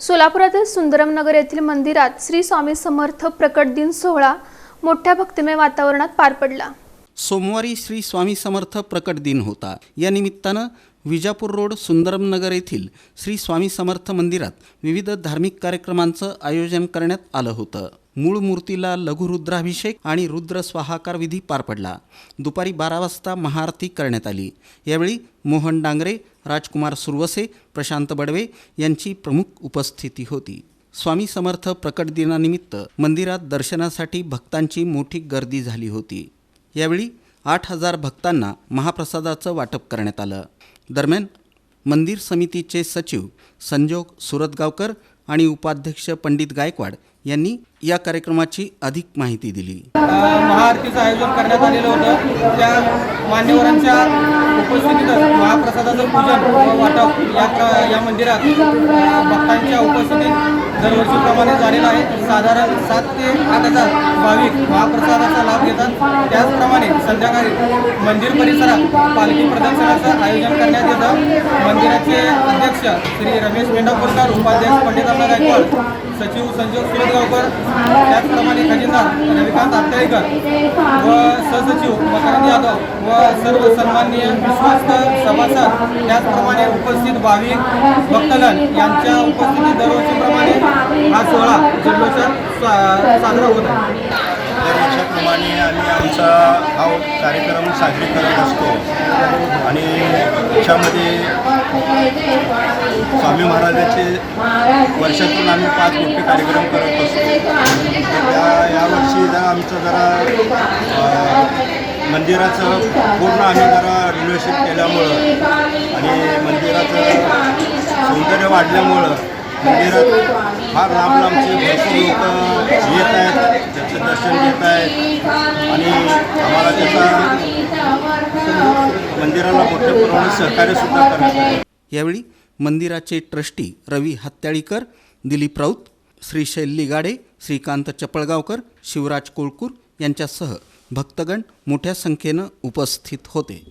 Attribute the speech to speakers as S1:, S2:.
S1: सोलापुरातील सुंदरमनगर येथील मंदिरात श्री स्वामी समर्थ प्रकट दिन सोहळा मोठ्या भक्तिमय वातावरणात पार पडला।
S2: सोमवारी श्री स्वामी समर्थ प्रकट दिन होता। या निमित्तानं विजापूर रोड सुंदरमनगर येथील श्री स्वामी समर्थ मंदिरात विविध धार्मिक कार्यक्रमांचं आयोजन करण्यात आलं होतं। मूळ मूर्तीला लघुरुद्राभिषेक आणि रुद्र स्वाहाकार विधी पार पडला। दुपारी 12 वाजता महाआरती करण्यात आली। यावेळी मोहन डांगरे, राजकुमार सुरवसे, प्रशांत बडवे यांची प्रमुख उपस्थिती होती। स्वामी समर्थ प्रकट दिनानिमित्त मंदिरात दर्शनासाठी भक्तांची मोठी गर्दी झाली होती। यावेळी 8000 भक्तांना महाप्रसादाचं वाटप करण्यात आलं। दरम्यान मंदिर समितीचे सचिव संजोग सुरतगावकर आणि उपाध्यक्ष पंडित गायकवाड यांनी या कार्यक्रमाची अधिक माहिती दिली।
S3: महाआरतीचं आयोजन करण्यात आलेलं होतं। त्या मान्यवरांच्या उपस्थितीत महाप्रसादाचं पूजन व वाटप या मंदिरात भक्तांच्या उपस्थितीत दरवर्षीप्रमाणे झालेलं आहे। साधारण 7 ते 8000 भाविक महाप्रसादाचा लाभ घेतात। त्याचप्रमाणे संध्याकाळी मंदिर परिसरात पालखी प्रदर्शनाचं आयोजन करण्यात येतं। मंदिराचे अध्यक्ष श्री रमेश मेंढापूरकर, उपाध्यक्ष पंडित गायकवाड, सचिव संजोग सुरतगावकर, त्याचप्रमाणे खजिनदार रविकांत आत्याळीकर व सहसचिव मकरंद यादव व सर्व सन्माननीय विश्वस्त सभासद, त्याचप्रमाणे उपस्थित भाविक भक्तगण यांच्या उपस्थितीत दरवर्षीप्रमाणे हा सोहळा जल्लोषात साजरा होत आहे।
S4: दरवर्षाप्रमाणे आम्ही आमचा हा कार्यक्रम साजरी करत असतो आणि त्याच्यामध्ये स्वामी महाराजांचे वर्षातून आम्ही 5 मोठे कार्यक्रम करत असतो। यावर्षी जरा मंदिराचं पूर्ण आम्ही रिनोव्हेशन केल्यामुळं आणि मंदिराचं सौंदर्य वाढल्यामुळं मंदिरात फार लांबचे भरपूर लोक येत आहेत, त्याचं दर्शन घेत आहेत आणि आम्हाला त्याचा मंदिराला मोठ्या प्रमाणात सहकार्यसुद्धा करण्यात आहे।
S2: यावेळी मंदिराचे ट्रस्टी रवी हत्याळीकर, दिलीप राऊत, श्री शैली गाडे, श्रीकांत चपळगावकर, शिवराज कोळकूर यांच्यासह भक्तगण मोठ्या संख्येनं उपस्थित होते।